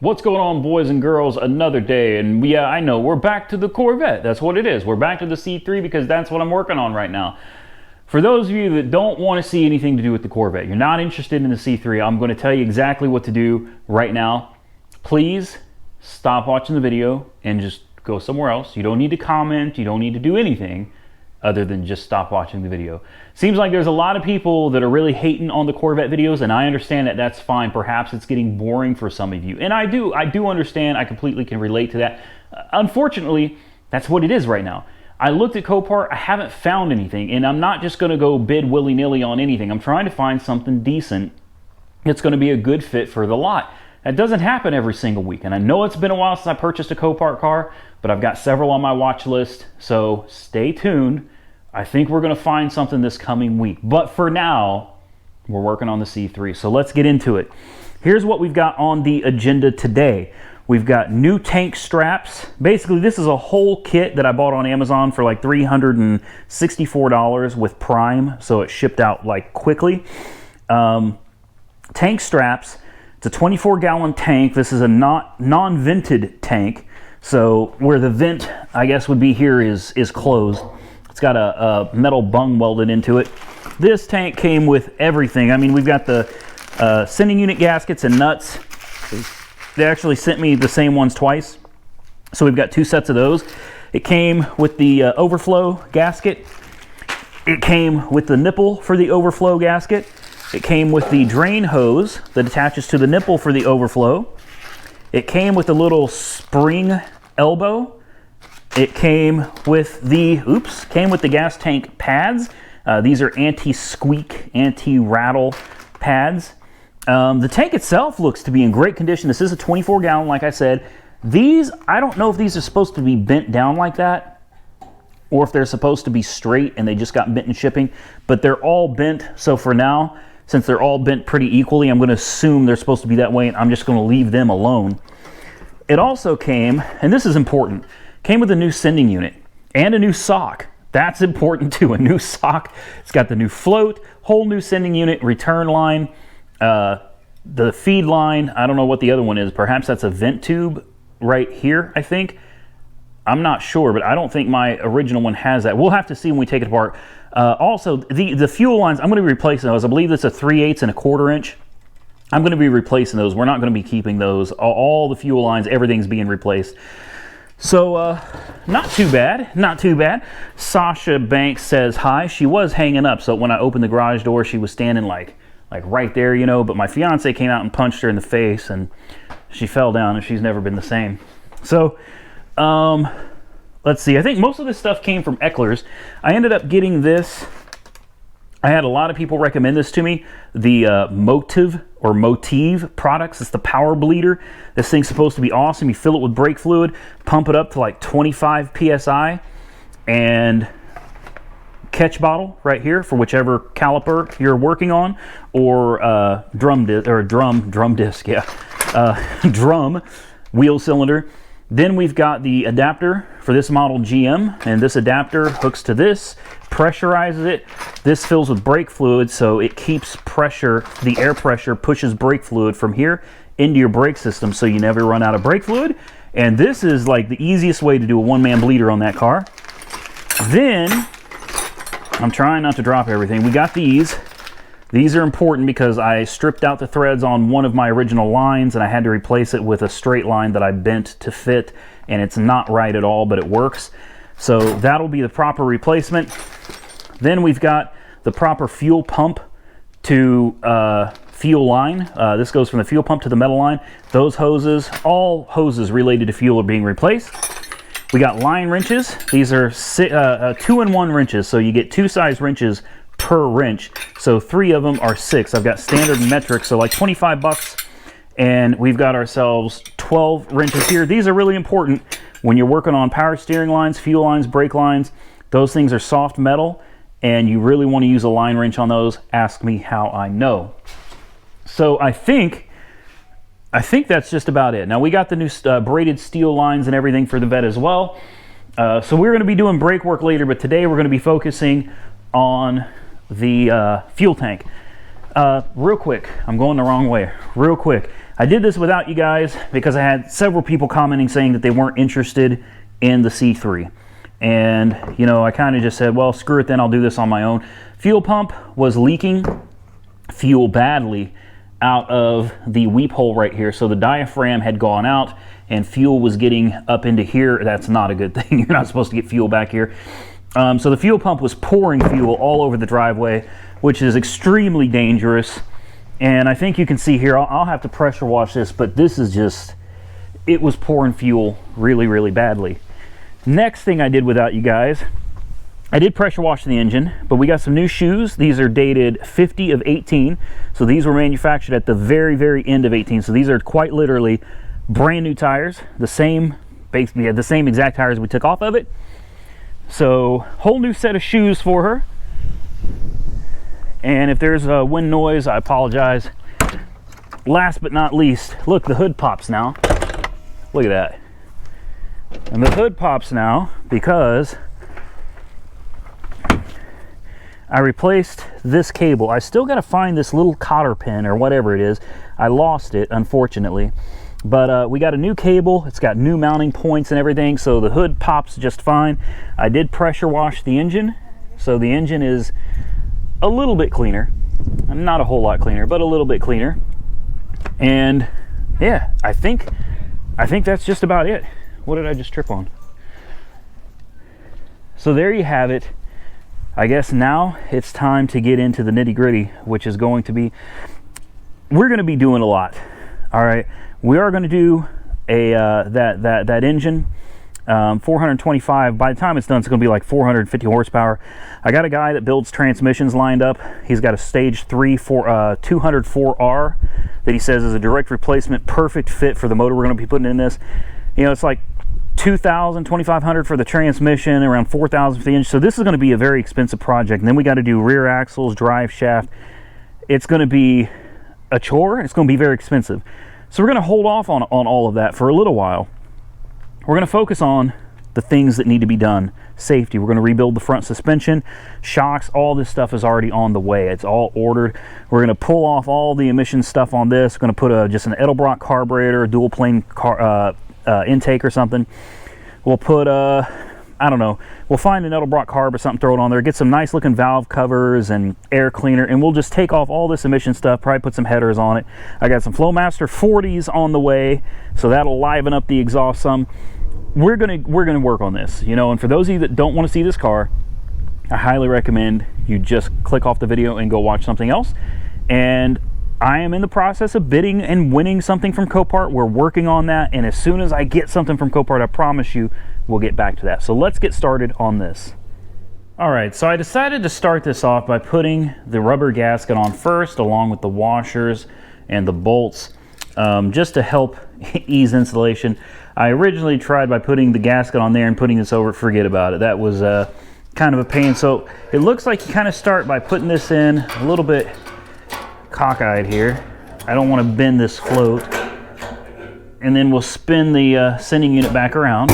What's going on, boys and girls? Another day, and yeah, I know, we're back to the Corvette. That's what it is. We're back to the C3 because that's what I'm working on right now. For those of you that don't want to see anything to do with the Corvette, you're not interested in the C3, I'm going to tell you exactly what to do right now. Please stop watching the video and just go somewhere else. You don't need to comment, you don't need to do anything other than just stop watching the video. Seems like there's a lot of people that are really hating on the Corvette videos, and I understand that that's fine. Perhaps it's getting boring for some of you, and I do understand. I completely can relate to that. Unfortunately, that's what it is right now. I looked at Copart, I haven't found anything, and I'm not just gonna go bid willy-nilly on anything. I'm trying to find something decent that's gonna be a good fit for the lot. That doesn't happen every single week, and I know it's been a while since I purchased a Copart car, but I've got several on my watch list, so stay tuned. I think we're gonna find something this coming week, but for now, we're working on the C3, so let's get into it. Here's what we've got on the agenda today. We've got new tank straps. Basically, this is a whole kit that I bought on Amazon for like $364 with Prime, so it shipped out like quickly. Tank straps. It's a 24-gallon tank. This is a non-vented tank, so where the vent, I guess, would be here is closed. It's got a metal bung welded into it. This tank came with everything. I mean, we've got the sending unit gaskets and nuts. They actually sent me the same ones twice, so we've got two sets of those. It came with the overflow gasket. It came with the nipple for the overflow gasket. It came with the drain hose that attaches to the nipple for the overflow. It came with a little spring elbow. It came with the gas tank pads. These are anti-squeak, anti-rattle pads. The tank itself looks to be in great condition. This is a 24-gallon, like I said. These, I don't know if these are supposed to be bent down like that, or if they're supposed to be straight and they just got bent in shipping, but they're all bent. So for now, since they're all bent pretty equally, I'm gonna assume they're supposed to be that way, and I'm just gonna leave them alone. It also came, and this is important, came with a new sending unit and a new sock. That's important too, a new sock. It's got the new float, whole new sending unit, return line, the feed line. I don't know what the other one is. Perhaps that's a vent tube right here, I think. I'm not sure, but I don't think my original one has that. We'll have to see when we take it apart. Also, the fuel lines, I'm going to be replacing those. I believe that's a 3/8 and a 1/4 inch. I'm going to be replacing those. We're not going to be keeping those. All the fuel lines, everything's being replaced. So, not too bad, not too bad. Sasha Banks says hi. She was hanging up, so when I opened the garage door, she was standing like right there, you know, but my fiance came out and punched her in the face, and she fell down, and she's never been the same. So, let's see. I think most of this stuff came from Eckler's. I ended up getting this. I had a lot of people recommend this to me. The Motive products. It's the power bleeder. This thing's supposed to be awesome. You fill it with brake fluid, pump it up to like 25 PSI, and catch bottle right here for whichever caliper you're working on, or drum disc, yeah, drum wheel cylinder. Then we've got the adapter for this model GM, and this adapter hooks to this, pressurizes it. This fills with brake fluid, so it keeps pressure, the air pressure pushes brake fluid from here into your brake system, so you never run out of brake fluid. And this is like the easiest way to do a one-man bleeder on that car. Then, I'm trying not to drop everything. We got these. These are important because I stripped out the threads on one of my original lines, and I had to replace it with a straight line that I bent to fit, and it's not right at all, but it works. So that'll be the proper replacement. Then we've got the proper fuel pump to fuel line. This goes from the fuel pump to the metal line. Those hoses, all hoses related to fuel, are being replaced. We got line wrenches. These are 2-in-1 wrenches, so you get 2 size wrenches per wrench, so 3 of them are 6. I've got standard and metric, so like 25 bucks, and we've got ourselves 12 wrenches here. These are really important when you're working on power steering lines, fuel lines, brake lines. Those things are soft metal, and you really want to use a line wrench on those. Ask me how I know. So I think that's just about it. Now we got the new braided steel lines and everything for the Vette as well. So we're going to be doing brake work later, but today we're going to be focusing on the fuel tank. Real quick, I'm going the wrong way. Real quick, I did this without you guys because I had several people commenting saying that they weren't interested in the C3. And, you know, I kind of just said, well, screw it then, I'll do this on my own. Fuel pump was leaking fuel badly out of the weep hole right here. So the diaphragm had gone out and fuel was getting up into here. That's not a good thing. You're not supposed to get fuel back here. So the fuel pump was pouring fuel all over the driveway, which is extremely dangerous. And I think you can see here, I'll have to pressure wash this, but this is just, it was pouring fuel really, really badly. Next thing I did without you guys, I did pressure wash the engine, but we got some new shoes. These are dated 50 of 18. So these were manufactured at the very, very end of 18. So these are quite literally brand new tires, the same, basically the same exact tires we took off of it. So whole new set of shoes for her. And if there's a wind noise, I apologize. Last but not least, look, the hood pops now. Look at that. And the hood pops now because I replaced this cable. I still got to find this little cotter pin or whatever it is. I lost it, unfortunately. But we got a new cable. It's got new mounting points and everything, so the hood pops just fine. I did pressure wash the engine, so the engine is a little bit cleaner. Not a whole lot cleaner, but a little bit cleaner. And yeah, I think that's just about it. What did I just trip on? So there you have it. I guess now it's time to get into the nitty-gritty, which is going to be, we're going to be doing a lot. All right, we are going to do a that engine, 425. By the time it's done, it's going to be like 450 horsepower. I got a guy that builds transmissions lined up. He's got a stage 3 for 204R that he says is a direct replacement, perfect fit for the motor we're going to be putting in this. You know, it's like $2,000, $2,500 for the transmission, around $4,000 for the engine. So this is going to be a very expensive project. And then we got to do rear axles, drive shaft. It's going to be a chore. It's going to be very expensive. So we're going to hold off on all of that for a little while. We're going to focus on the things that need to be done. Safety. We're going to rebuild the front suspension, shocks. All this stuff is already on the way. It's all ordered. We're going to pull off all the emission stuff on this. We're going to put just an Edelbrock carburetor, a dual plane intake or something. We'll put I don't know, we'll find an Edelbrock carb or something, throw it on there, get some nice looking valve covers and air cleaner, and we'll just take off all this emission stuff, probably put some headers on it. I got some Flowmaster 40s on the way, so that'll liven up the exhaust some. We're gonna work on this, you know. And for those of you that don't want to see this car, I highly recommend you just click off the video and go watch something else. And I am in the process of bidding and winning something from Copart. We're working on that, and as soon as I get something from Copart, I promise you we'll get back to that. So let's get started on this. All right, so I decided to start this off by putting the rubber gasket on first, along with the washers and the bolts, just to help ease installation. I originally tried by putting the gasket on there and putting this over. Forget about it. That was kind of a pain. So it looks like you kind of start by putting this in a little bit cockeyed here. I don't want to bend this float. And then we'll spin the sending unit back around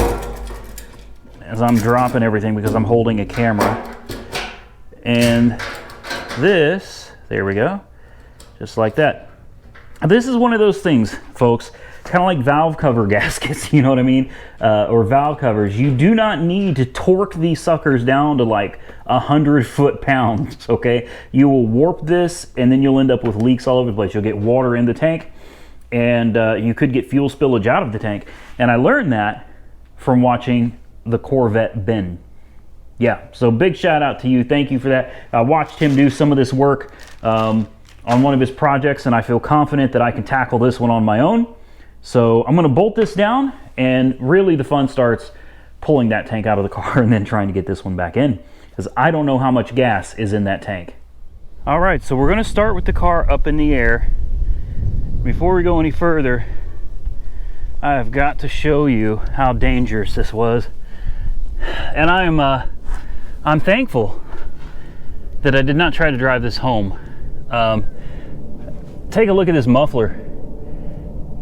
as I'm dropping everything because I'm holding a camera. And this, there we go, just like that. This is one of those things, folks, kind of like valve cover gaskets, you know what I mean? Or valve covers. You do not need to torque these suckers down to like 100 foot-pounds, okay? You will warp this and then you'll end up with leaks all over the place. You'll get water in the tank and you could get fuel spillage out of the tank. And I learned that from watching the Corvette Ben. Yeah, so big shout out to you. Thank you for that. I watched him do some of this work on one of his projects, and I feel confident that I can tackle this one on my own. So I'm going to bolt this down, and really the fun starts pulling that tank out of the car and then trying to get this one back in, because I don't know how much gas is in that tank. All right, so we're going to start with the car up in the air. Before we go any further, I've got to show you how dangerous this was. And I'm thankful that I did not try to drive this home. Take a look at this muffler.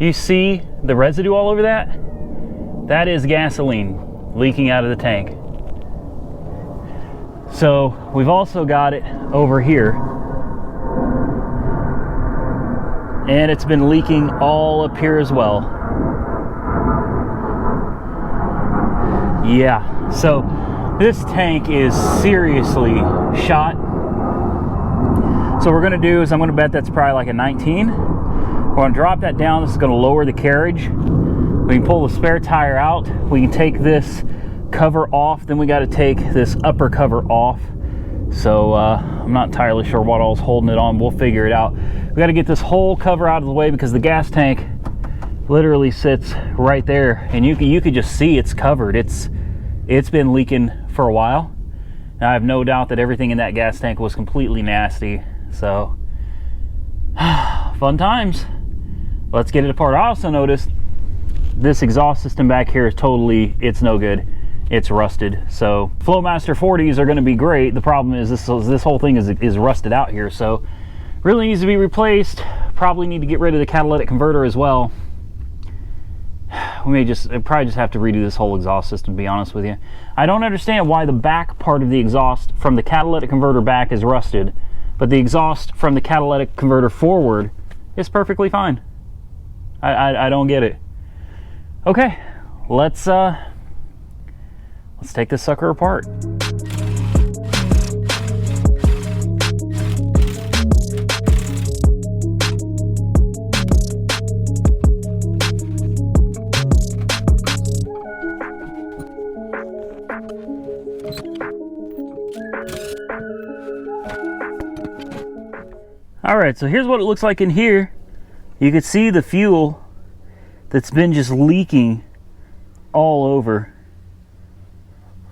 You see the residue all over that? That is gasoline leaking out of the tank. So we've also got it over here. And it's been leaking all up here as well. Yeah, so this tank is seriously shot. So what we're gonna do is I'm gonna bet that's probably like a 19. We're gonna drop that down. This is gonna lower the carriage. We can pull the spare tire out. We can take this cover off. Then we gotta take this upper cover off. So I'm not entirely sure what all's holding it on. We'll figure it out. We gotta get this whole cover out of the way because the gas tank literally sits right there. And you could just see it's covered. It's been leaking for a while. And I have no doubt that everything in that gas tank was completely nasty. So, fun times. Let's get it apart. I also noticed this exhaust system back here is it's no good. It's rusted. So Flowmaster 40s are going to be great. The problem is this whole thing is rusted out here. So really needs to be replaced. Probably need to get rid of the catalytic converter as well. We probably just have to redo this whole exhaust system, to be honest with you. I don't understand why the back part of the exhaust from the catalytic converter back is rusted, but the exhaust from the catalytic converter forward is perfectly fine. I don't get it. Okay, let's take this sucker apart. All right, so here's what it looks like in here. You can see the fuel that's been just leaking all over.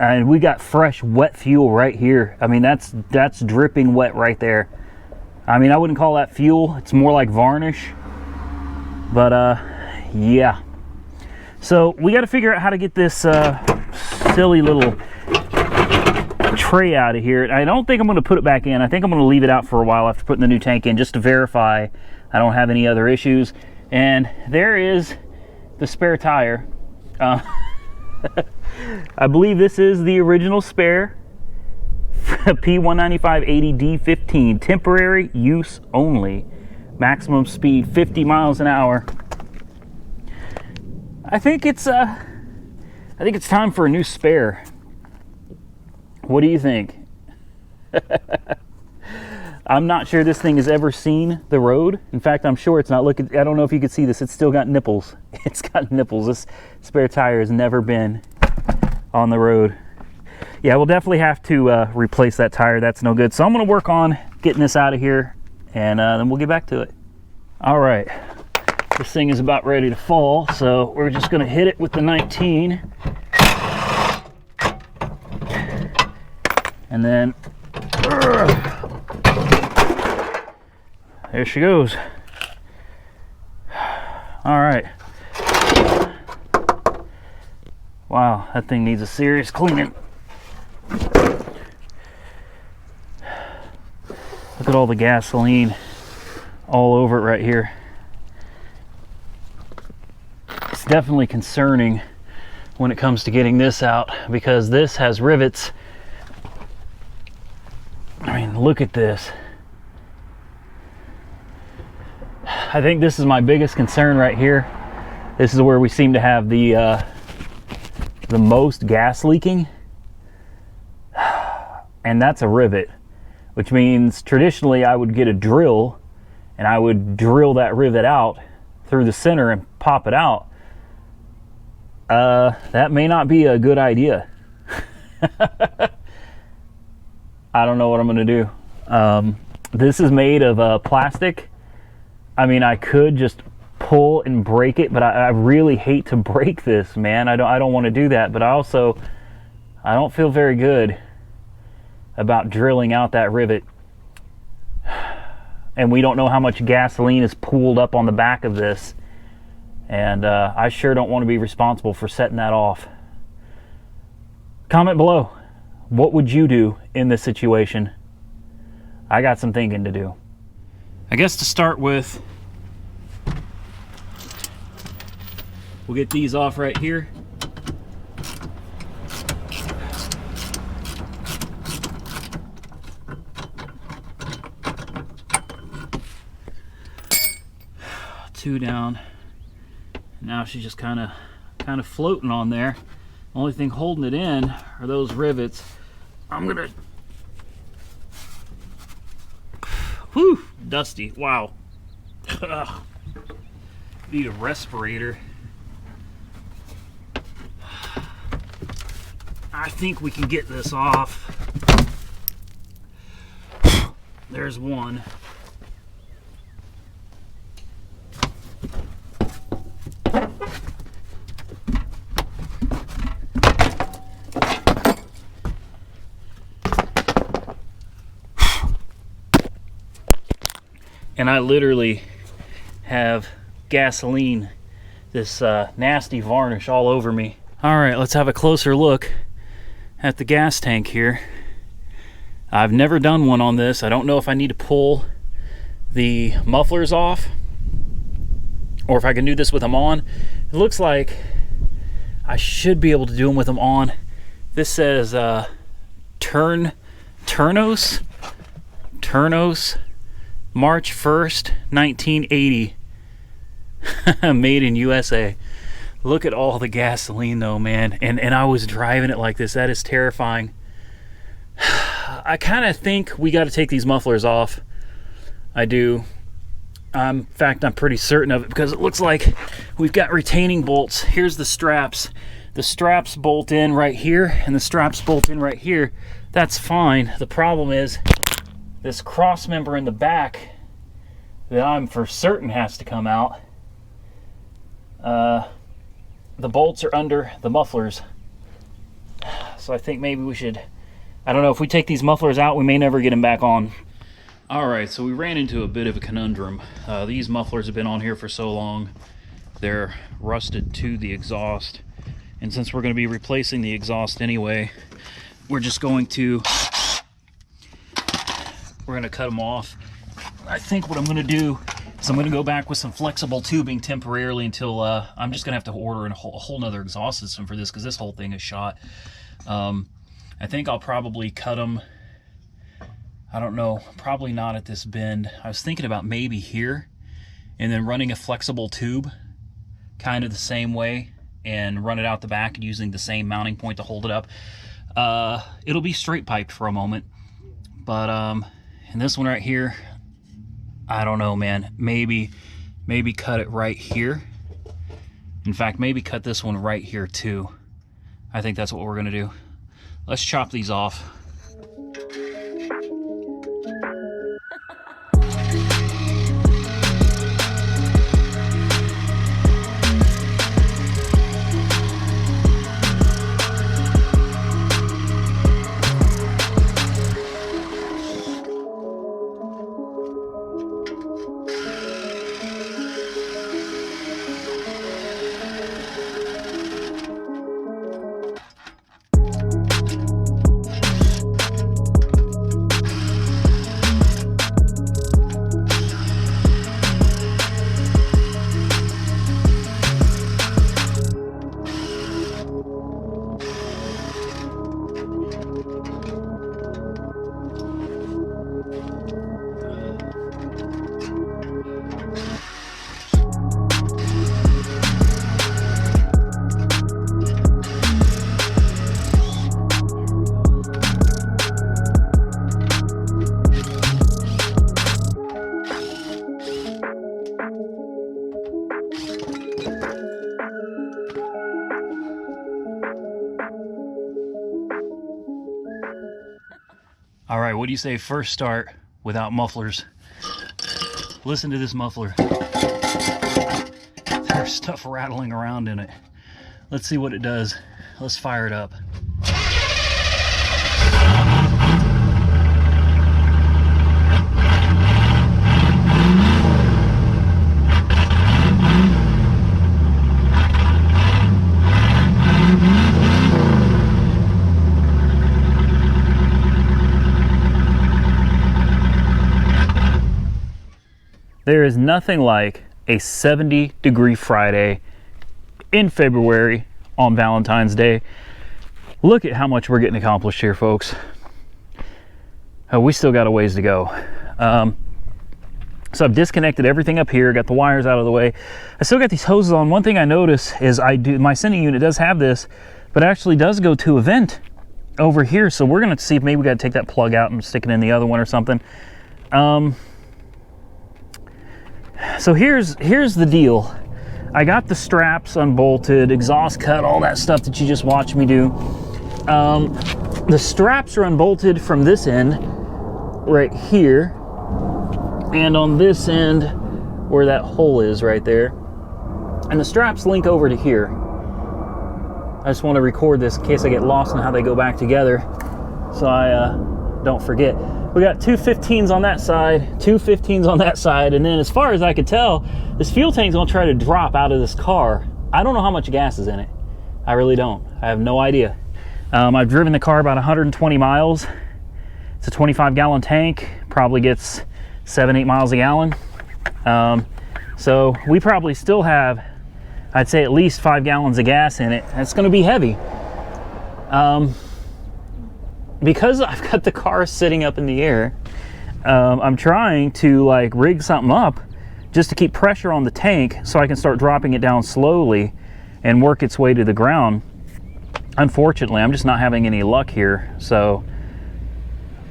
And we got fresh wet fuel right here. I mean, that's dripping wet right there. I mean, I wouldn't call that fuel. It's more like varnish. But yeah. So we got to figure out how to get this silly little tray out of here. I don't think I'm going to put it back in. I think I'm going to leave it out for a while after putting the new tank in, just to verify I don't have any other issues. And there is the spare tire. I believe this is the original spare P195/80D15, temporary use only, maximum speed 50 miles an hour. I think it's time for a new spare. What do you think? I'm not sure this thing has ever seen the road. In fact, I'm sure it's not. Look, I don't know if you can see this. It's still got nipples. It's got nipples. This spare tire has never been on the road. Yeah, we'll definitely have to replace that tire. That's no good. So I'm going to work on getting this out of here, and then we'll get back to it. All right. This thing is about ready to fall, so we're just going to hit it with the 19. And then there she goes. All right. Wow, that thing needs a serious cleaning. Look at all the gasoline all over it right here. It's definitely concerning when it comes to getting this out, because this has rivets. I mean, look at this. I think this is my biggest concern right here. This is where we seem to have the most gas leaking. And that's a rivet, which means traditionally I would get a drill and I would drill that rivet out through the center and pop it out. That may not be a good idea. I don't know what I'm going to do. This is made of plastic. I mean, I could just pull and break it, but I really hate to break this, man. I don't want to do that, but I don't feel very good about drilling out that rivet. And we don't know how much gasoline is pooled up on the back of this. And I sure don't want to be responsible for setting that off. Comment below. What would you do in this situation? I got some thinking to do. I guess to start with, we'll get these off right here. 2 down. Now she's just kind of floating on there. Only thing holding it in are those rivets. I'm gonna, whew, dusty, wow. Need a respirator. I think we can get this off. There's one. And I literally have gasoline, this nasty varnish all over me. All right, let's have a closer look at the gas tank here. I've never done one on this. I don't know if I need to pull the mufflers off or if I can do this with them on. It looks like I should be able to do them with them on. This says Turnos March 1st, 1980. Made in USA. Look at all the gasoline though, man. And I was driving it like this. That is terrifying. I kind of think we got to take these mufflers off. I do. In fact, I'm pretty certain of it because it looks like we've got retaining bolts. Here's the straps. The straps bolt in right here and the straps bolt in right here. That's fine. The problem is this cross member in the back that I'm for certain has to come out. The bolts are under the mufflers. So I think maybe we should, I don't know, if we take these mufflers out, we may never get them back on. Alright, so we ran into a bit of a conundrum. These mufflers have been on here for so long, they're rusted to the exhaust. And since we're going to be replacing the exhaust anyway, we're just going to, cut them off. I think what I'm going to do is I'm going to go back with some flexible tubing temporarily until I'm just going to have to order a whole nother exhaust system for this because this whole thing is shot. I think I'll probably cut them, I don't know, probably not at this bend. I was thinking about maybe here and then running a flexible tube kind of the same way and run it out the back using the same mounting point to hold it up. It'll be straight piped for a moment, but and this one right here, I don't know, man. Maybe cut it right here. In fact, maybe cut this one right here too. I think that's what we're gonna do. Let's chop these off. All right, what do you say first start without mufflers? Listen to this muffler. There's stuff rattling around in it. Let's see what it does. Let's fire it up. There is nothing like a 70-degree Friday in February on Valentine's Day. Look at how much we're getting accomplished here, folks. We still got a ways to go. So I've disconnected everything up here, got the wires out of the way. I still got these hoses on. One thing I notice is my sending unit does have this, but it actually does go to a vent over here. So we're gonna see if maybe we gotta take that plug out and stick it in the other one or something. So here's the deal. I got the straps unbolted, exhaust cut, all that stuff that you just watched me do. The straps are unbolted from this end right here, and on this end where that hole is right there, and the straps link over to here. I just want to record this in case I get lost in how they go back together, so I don't forget. We got two 15s on that side, two 15s on that side, and then as far as I could tell, this fuel tank's gonna try to drop out of this car. I don't know how much gas is in it. I really don't. I have no idea. I've driven the car about 120 miles. It's a 25-gallon tank, probably gets 7-8 miles a gallon. So we probably still have, I'd say, at least 5 gallons of gas in it. It's gonna be heavy. Because I've got the car sitting up in the air, I'm trying to like rig something up just to keep pressure on the tank so I can start dropping it down slowly and work its way to the ground. Unfortunately, I'm just not having any luck here, so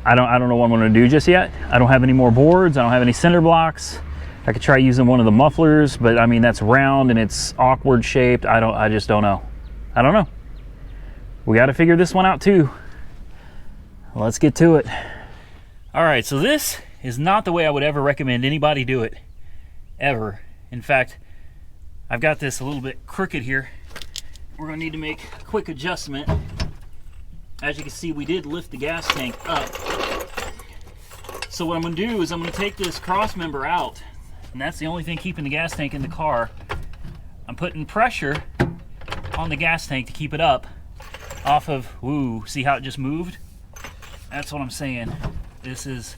I don't know what I'm going to do just yet. I don't have any more boards. I don't have any cinder blocks. I could try using one of the mufflers, but I mean that's round and it's awkward shaped. I just don't know. I don't know. We got to figure this one out too. Let's get to it. All right, so this is not the way I would ever recommend anybody do it, ever. In fact, I've got this a little bit crooked here. We're gonna need to make a quick adjustment. As you can see, we did lift the gas tank up. So what I'm gonna do is I'm gonna take this cross member out, and that's the only thing keeping the gas tank in the car. I'm putting pressure on the gas tank to keep it up off of, woo, see how it just moved? That's what I'm saying. This is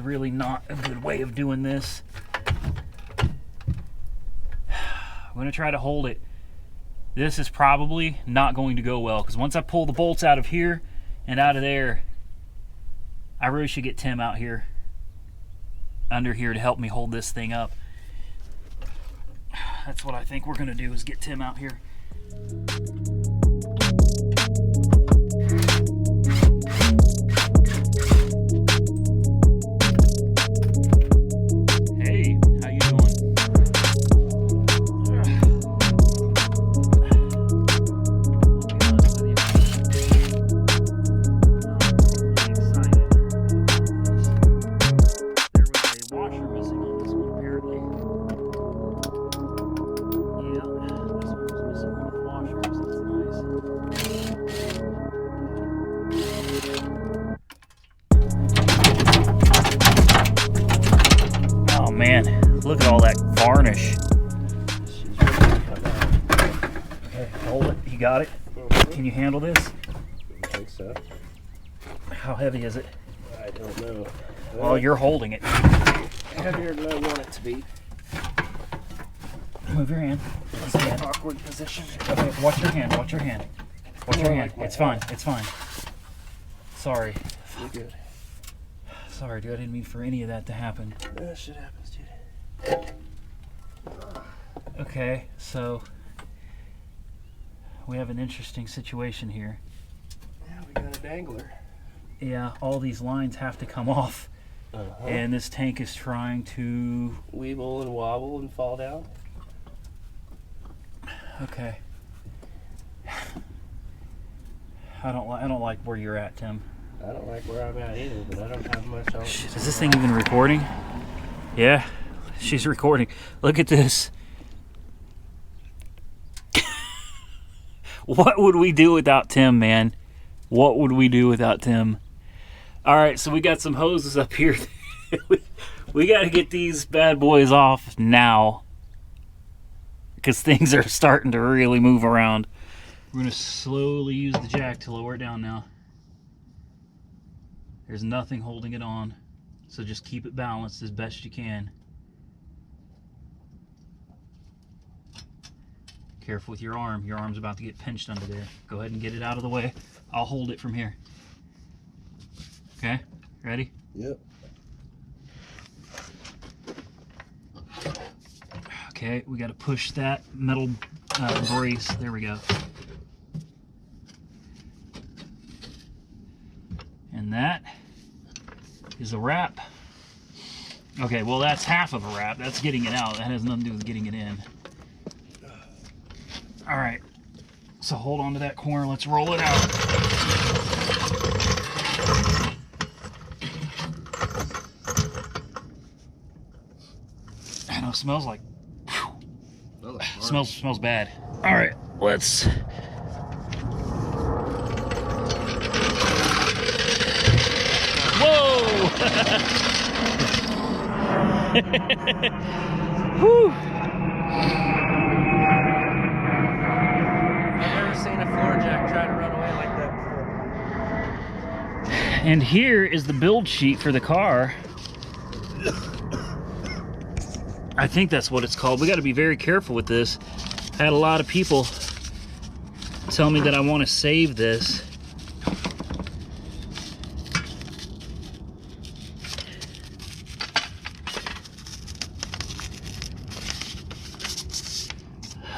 really not a good way of doing this. I'm gonna try to hold it. This is probably not going to go well, because once I pull the bolts out of here and out of there, I really should get Tim out here, under here, to help me hold this thing up. That's what I think we're gonna do, is get Tim out here. Man, look at all that varnish. Okay, hold it. You got it? Can you handle this? I think so. How heavy is it? I don't know. Well, you're holding it. Heavier than I want it to be. Move your hand. It's in an awkward position. Okay, watch your hand. Watch your hand. Watch your hand. It's fine. It's fine. Sorry. You're good. Sorry, dude. I didn't mean for any of that to happen. That shit happens, dude. Okay, so we have an interesting situation here. Yeah, we got a dangler. Yeah, all these lines have to come off. And this tank is trying to weeble and wobble and fall down. Okay. I don't like where you're at, Tim. I don't like where I'm at either, but I don't have much on. Shit, is this thing even recording? Yeah, she's recording. Look at this. What would we do without Tim, man? What would we do without Tim? All right, so we got some hoses up here. we got to get these bad boys off now, because things are starting to really move around. We're going to slowly use the jack to lower it down now. There's nothing holding it on, so just keep it balanced as best you can. Careful with your arm. Your arm's about to get pinched under there. Go ahead and get it out of the way. I'll hold it from here. Okay, ready? Yep. Okay, we got to push that metal brace. There we go. And that is a wrap. Okay, well that's half of a wrap. That's getting it out. That has nothing to do with getting it in. All right, so hold on to that corner. Let's roll it out. I know, it smells like, smells bad. All right, let's. Whoa! Whew. I've never seen a floor jack try to run away like that before. And here is the build sheet for the car. I think that's what it's called. We got to be very careful with this. I had a lot of people tell me that I want to save this.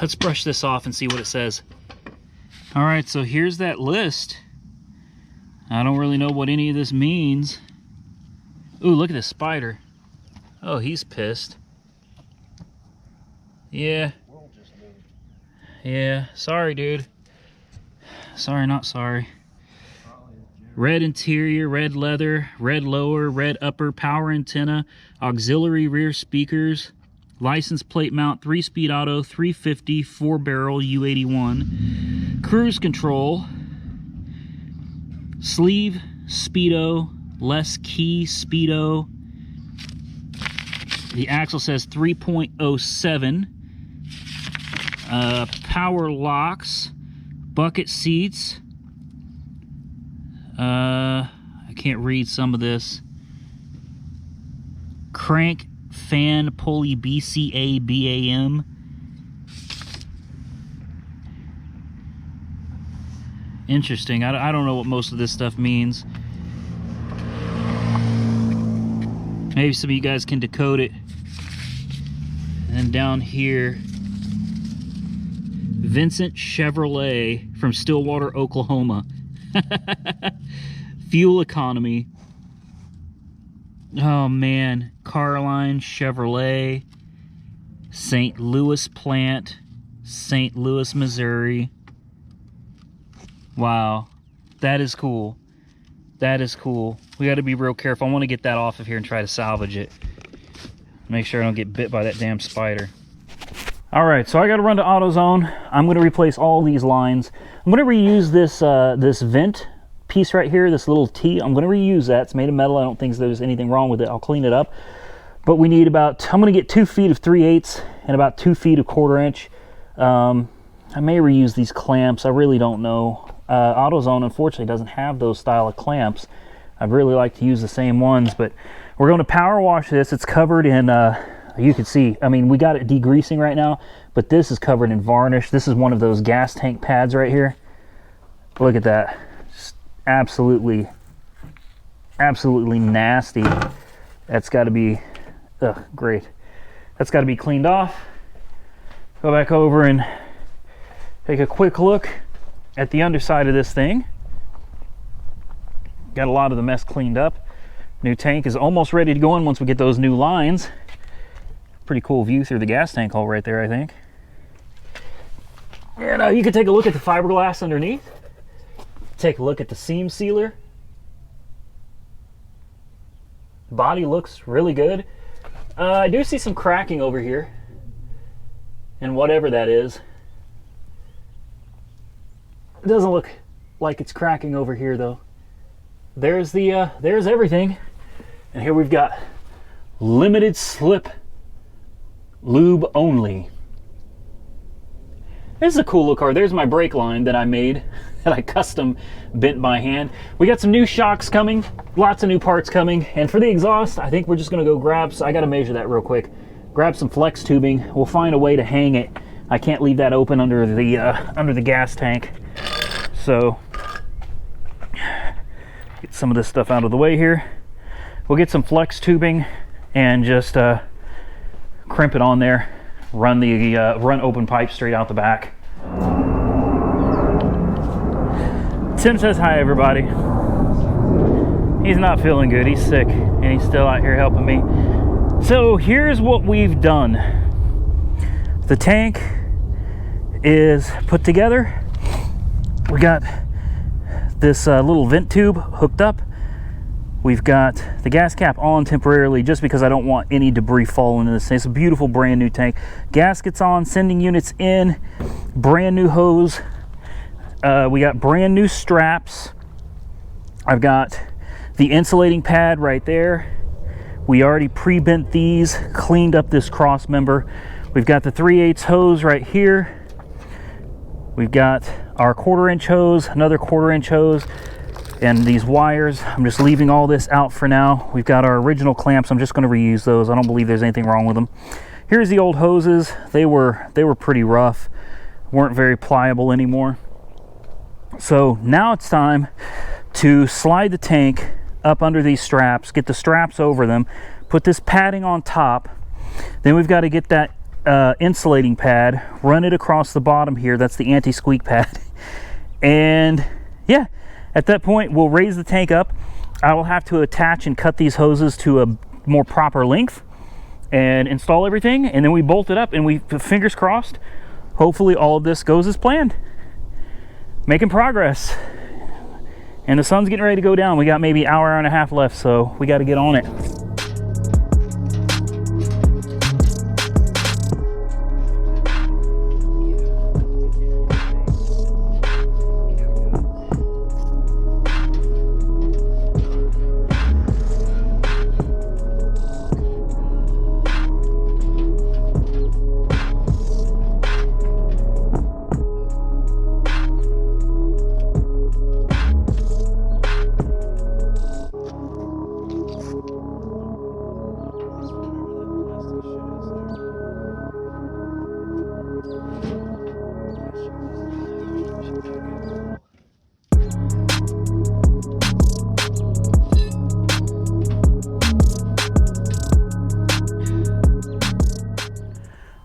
Let's brush this off and see what it says. All right, so here's that list. I don't really know what any of this means. Ooh, look at this spider. Oh, he's pissed. Yeah. Yeah, sorry, dude. Sorry, not sorry. Red interior, red leather, red lower, red upper, power antenna, auxiliary rear speakers, license plate mount, 3-speed auto, 350, 4-barrel U81, cruise control, sleeve, speedo, less key, speedo. The axle says 3.07. Power locks, bucket seats. I can't read some of this. Crank, fan, pulley, BCA, BAM. Interesting. I don't know what most of this stuff means. Maybe some of you guys can decode it. And then down here, Vincent Chevrolet from Stillwater, Oklahoma. Fuel economy. Oh man, Carline Chevrolet, St. Louis plant, St. Louis, Missouri. Wow, that is cool. That is cool. We got to be real careful. I want to get that off of here and try to salvage it. Make sure I don't get bit by that damn spider. All right, so I got to run to AutoZone. I'm going to replace all these lines. I'm going to reuse this this vent piece right here, this little T. I'm going to reuse that. It's made of metal. I don't think there's anything wrong with it. I'll clean it up. But we need about, I'm going to get 2 feet of 3/8 and about 2 feet of 1/4 inch. I may reuse these clamps. I really don't know. AutoZone, unfortunately, doesn't have those style of clamps. I'd really like to use the same ones, but we're going to power wash this. It's covered in, you can see, I mean, we got it degreasing right now, but this is covered in varnish. This is one of those gas tank pads right here. Look at that. Just absolutely nasty. That's got to be, great. That's got to be cleaned off. Go back over and take a quick look at the underside of this thing. Got a lot of the mess cleaned up. New tank is almost ready to go in once we get those new lines. Pretty cool view through the gas tank hole right there, I think. And you can take a look at the fiberglass underneath. Take a look at the seam sealer. Body looks really good. I do see some cracking over here, and whatever that is. It doesn't look like it's cracking over here though. There's the there's everything, and here we've got limited slip lube only. This is a cool little car. There's my brake line that I made, that I custom bent by hand. We got some new shocks coming, lots of new parts coming, and for the exhaust, I think we're just gonna go grab, I gotta measure that real quick, grab some flex tubing. We'll find a way to hang it. I can't leave that open under the gas tank. So, get some of this stuff out of the way here. we'll get some flex tubing and just crimp it on there. Run the run open pipe straight out the back. Tim says hi, everybody. He's not feeling good. He's sick, and he's still out here helping me. So here's what we've done. The tank is put together. We got this little vent tube hooked up. We've got the gas cap on temporarily just because I don't want any debris falling into this thing. It's a beautiful brand new tank. Gaskets on, sending units in, brand new hose. We got brand new straps. I've got the insulating pad right there. We already pre-bent these, cleaned up this cross member. We've got the 3/8 hose right here. We've got our 1/4 hose, another 1/4 hose, and these wires. I'm just leaving all this out for now. We've got our original clamps. I'm just going to reuse those. I don't believe there's anything wrong with them. Here's the old hoses. They were pretty rough, weren't very pliable anymore. So now it's time to slide the tank up under these straps, get the straps over them, put this padding on top. Then we've got to get that insulating pad, run it across the bottom here. That's the anti-squeak pad. And yeah, at that point we'll raise the tank up. I will have to attach and cut these hoses to a more proper length and install everything, and then we bolt it up, and we, fingers crossed, hopefully all of this goes as planned. Making progress, and the sun's getting ready to go down. We got maybe an hour and a half left, so we got to get on it.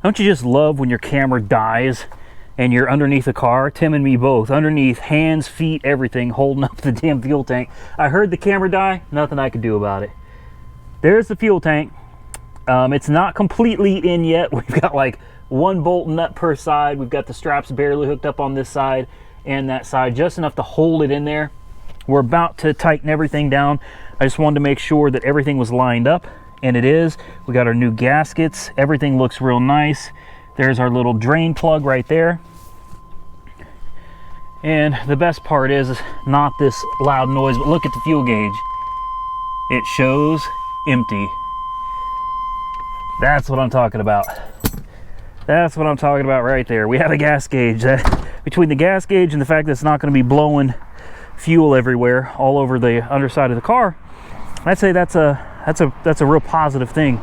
Don't you just love when your camera dies and you're underneath a car? Tim and me both, underneath, hands, feet, everything, holding up the damn fuel tank. I heard the camera die, nothing I could do about it. There's the fuel tank. It's not completely in yet. We've got like one bolt nut per side. We've got the straps barely hooked up on this side and that side, just enough to hold it in there. We're about to tighten everything down. I just wanted to make sure that everything was lined up. And it is. We got our new gaskets. Everything looks real nice. There's our little drain plug right there. And the best part is not this loud noise, but look at the fuel gauge. It shows empty. That's what I'm talking about. That's what I'm talking about right there. We have a gas gauge. Between the gas gauge and the fact that it's not going to be blowing fuel everywhere, all over the underside of the car, I'd say that's a real positive thing.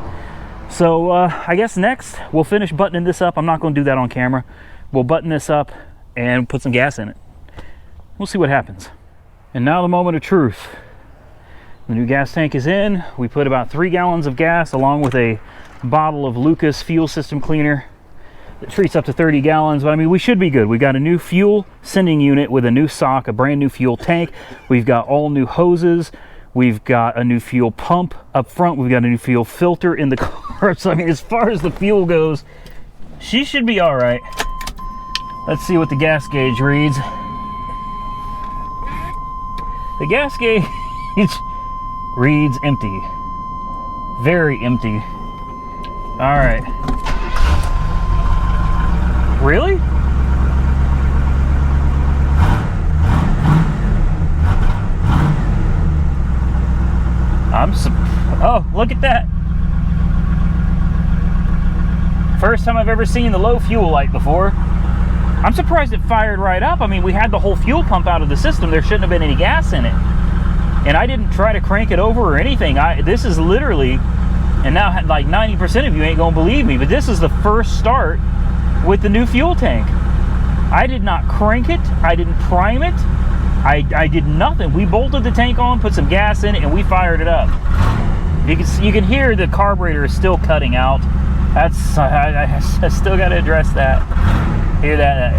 So I guess next we'll finish buttoning this up. I'm not going to do that on camera. We'll button this up and put some gas in it. We'll see what happens. And now the moment of truth. The new gas tank is in. We put about 3 gallons of gas along with a bottle of Lucas fuel system cleaner that treats up to 30 gallons. But I mean, we should be good. We got a new fuel sending unit with a new sock, a brand new fuel tank. We've got all new hoses. We've got a new fuel pump up front. We've got a new fuel filter in the car. So I mean, as far as the fuel goes, she should be all right. Let's see what the gas gauge reads. The gas gauge reads empty. Very empty. All right. Really? Oh, look at that. First time I've ever seen the low fuel light before. I'm surprised it fired right up. I mean, we had the whole fuel pump out of the system. There shouldn't have been any gas in it. And I didn't try to crank it over or anything. This is literally, and now like 90% of you ain't gonna believe me, but this is the first start with the new fuel tank. I did not crank it. I didn't prime it. I did nothing. We bolted the tank on, put some gas in it, and we fired it up. You can hear the carburetor is still cutting out. That's I still got to address that. Hear that?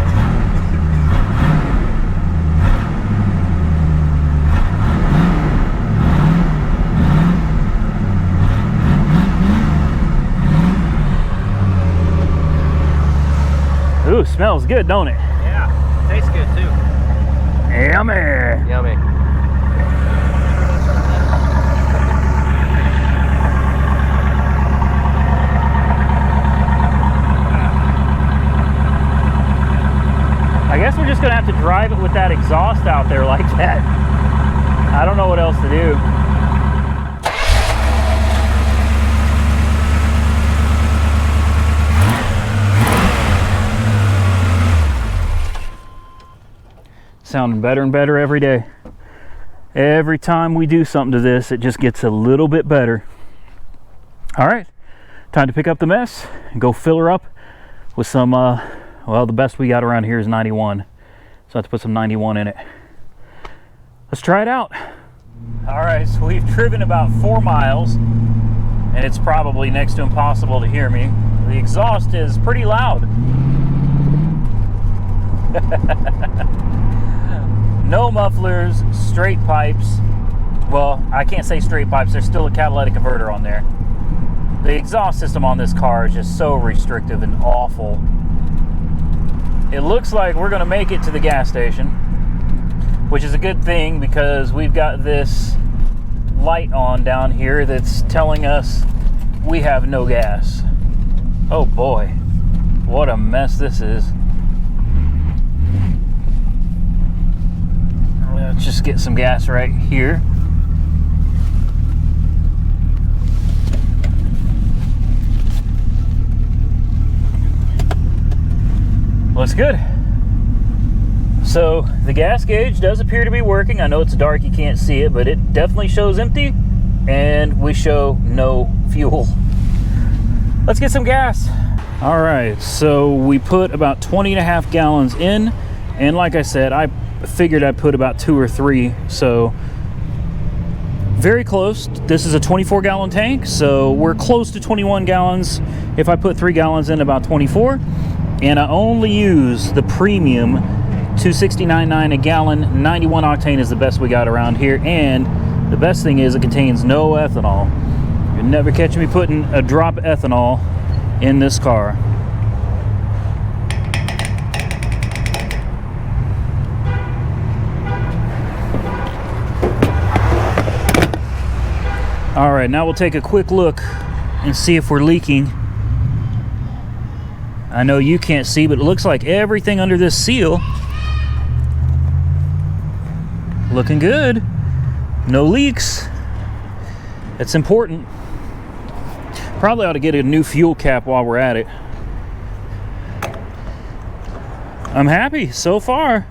Ooh, smells good, don't it? Yeah, tastes good too. Yummy. Yummy. I guess we're just gonna have to drive it with that exhaust out there like that. I don't know what else to do. Sounding better and better every day. Every time we do something to this, it just gets a little bit better. All right, time to pick up the mess and go fill her up with some, well, the best we got around here is 91. So I have to put some 91 in it. Let's try it out. All right, so we've driven about 4 miles and it's probably next to impossible to hear me. The exhaust is pretty loud. No mufflers, straight pipes. Well, I can't say straight pipes, there's still a catalytic converter on there. The exhaust system on this car is just so restrictive and awful. It looks like we're gonna make it to the gas station, which is a good thing because we've got this light on down here that's telling us we have no gas. Oh boy, what a mess this is. Let's just get some gas right here. Looks good. So the gas gauge does appear to be working. I know it's dark, you can't see it, but it definitely shows empty and we show no fuel. Let's get some gas. All right, so we put about 20.5 gallons in, and like I said, I figured I'd put about 2 or 3, so very close. This is a 24 gallon tank, so we're close to 21 gallons. If I put 3 gallons in, about 24. And I only use the premium 269.9 a gallon. 91 octane is the best we got around here, and the best thing is it contains no ethanol. You'll never catch me putting a drop of ethanol in this car. All right, now we'll take a quick look and see if we're leaking. I know you can't see, but it looks like everything under this seal looking good. No leaks. That's important. Probably ought to get a new fuel cap while we're at it. I'm happy so far.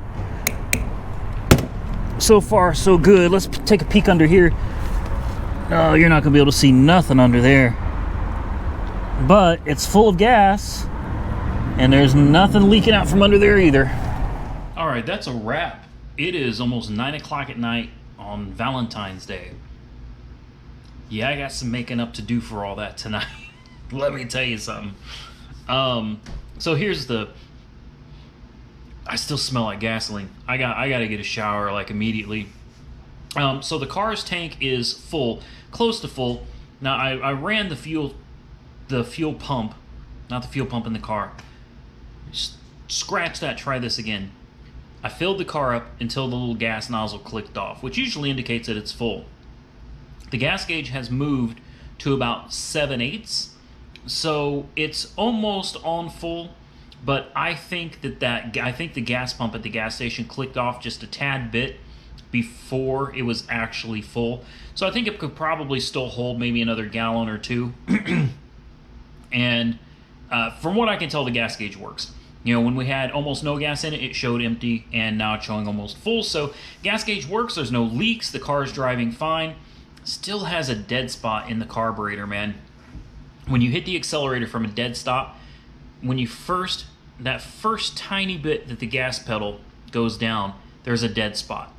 So far, so good. Let's take a peek under here. Oh, you're not gonna be able to see nothing under there. But it's full of gas, and there's nothing leaking out from under there either. All right, that's a wrap. It is almost 9 o'clock at night on Valentine's Day. Yeah, I got some making up to do for all that tonight. Let me tell you something. So here's the... I still smell like gasoline. I gotta get a shower like immediately. So the car's tank is full, close to full. Now I ran the fuel pump, not the fuel pump in the car. Scratch that, try this again. I filled the car up until the little gas nozzle clicked off, which usually indicates that it's full. The gas gauge has moved to about 7/8, so it's almost on full. But I think the gas pump at the gas station clicked off just a tad bit before it was actually full. So I think it could probably still hold maybe another gallon or two. And from what I can tell, the gas gauge works. You know, when we had almost no gas in it, it showed empty, and now it's showing almost full. So gas gauge works, there's no leaks, the car is driving fine. Still has a dead spot in the carburetor, man. When you hit the accelerator from a dead stop, when you that first tiny bit that the gas pedal goes down, there's a dead spot.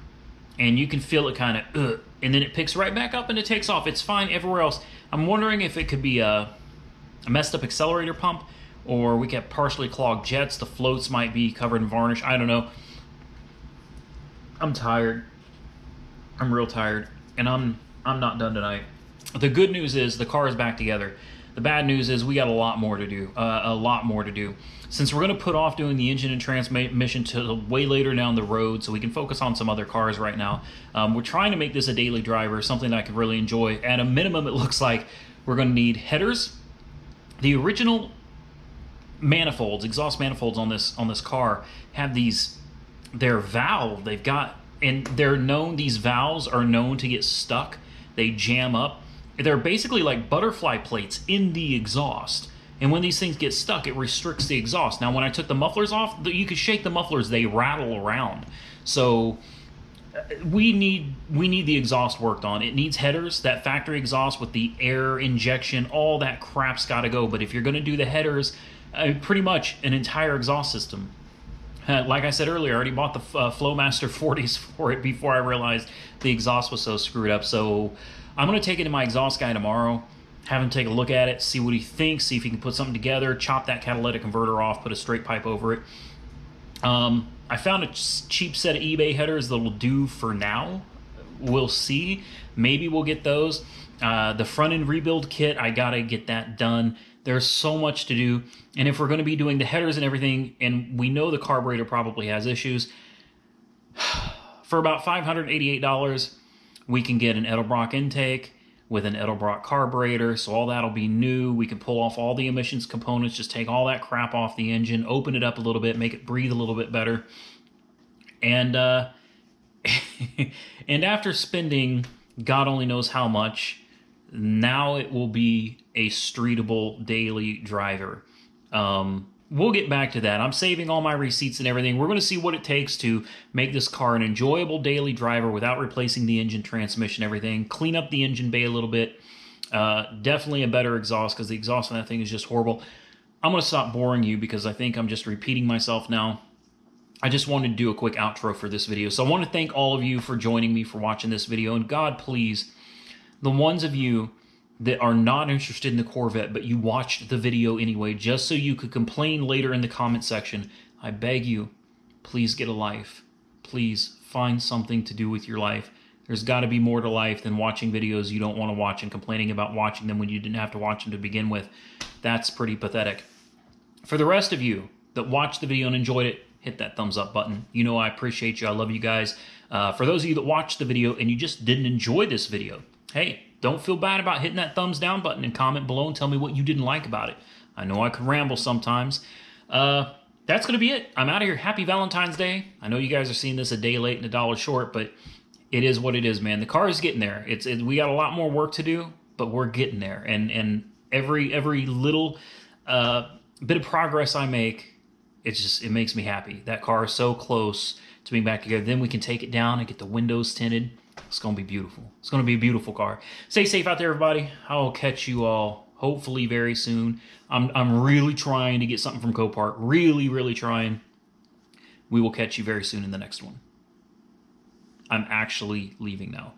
And you can feel it kind of and then it picks right back up and it takes off. It's fine everywhere else. I'm wondering if it could be a messed up accelerator pump, or we get partially clogged jets. The floats might be covered in varnish. I don't know. I'm tired. I'm real tired, and I'm not done tonight. The good news is the car is back together. The bad news is we got a lot more to do. A lot more to do. Since we're going to put off doing the engine and transmission to way later down the road, so we can focus on some other cars right now. We're trying to make this a daily driver, something that I could really enjoy. At a minimum, it looks like we're going to need headers. The original manifolds, exhaust manifolds on this car have these. They're valved. They've got, and they're known. These valves are known to get stuck. They jam up. They're basically like butterfly plates in the exhaust. And when these things get stuck, it restricts the exhaust. Now, when I took the mufflers off, you could shake the mufflers; they rattle around. So we need the exhaust worked on. It needs headers. That factory exhaust with the air injection, all that crap's got to go. But if you're going to do the headers, pretty much an entire exhaust system. Like I said earlier, I already bought the Flowmaster 40s for it before I realized the exhaust was so screwed up. So I'm going to take it to my exhaust guy tomorrow, have him take a look at it, see what he thinks, see if he can put something together, chop that catalytic converter off, put a straight pipe over it. I found a cheap set of eBay headers that will do for now. We'll see. Maybe we'll get those. The front end rebuild kit, I got to get that done. There's so much to do. And if we're going to be doing the headers and everything, and we know the carburetor probably has issues, for about $588, we can get an Edelbrock intake with an Edelbrock carburetor, so all that'll be new. We can pull off all the emissions components, just take all that crap off the engine, open it up a little bit, make it breathe a little bit better. And and after spending God only knows how much, now it will be a streetable daily driver. We'll get back to that. I'm saving all my receipts and everything. We're going to see what it takes to make this car an enjoyable daily driver without replacing the engine, transmission, everything. Clean up the engine bay a little bit. Definitely a better exhaust, because the exhaust on that thing is just horrible. I'm going to stop boring you because I think I'm just repeating myself now. I just wanted to do a quick outro for this video. So I want to thank all of you for joining me, for watching this video. And God, please, the ones of you that are not interested in the Corvette, but you watched the video anyway, just so you could complain later in the comment section, I beg you, please get a life. Please find something to do with your life. There's got to be more to life than watching videos you don't want to watch and complaining about watching them when you didn't have to watch them to begin with. That's pretty pathetic. For the rest of you that watched the video and enjoyed it, hit that thumbs up button. You know I appreciate you. I love you guys. For those of you that watched the video and you just didn't enjoy this video, hey, don't feel bad about hitting that thumbs down button and comment below and tell me what you didn't like about it. I know I can ramble sometimes. That's going to be it. I'm out of here. Happy Valentine's Day. I know you guys are seeing this a day late and $1 short, but it is what it is, man. The car is getting there. We got a lot more work to do, but we're getting there. And every little bit of progress I make, it makes me happy. That car is so close to being back together. Then we can take it down and get the windows tinted. It's going to be beautiful. It's going to be a beautiful car. Stay safe out there, everybody. I'll catch you all hopefully very soon. I'm really trying to get something from Copart. Really, really trying. We will catch you very soon in the next one. I'm actually leaving now.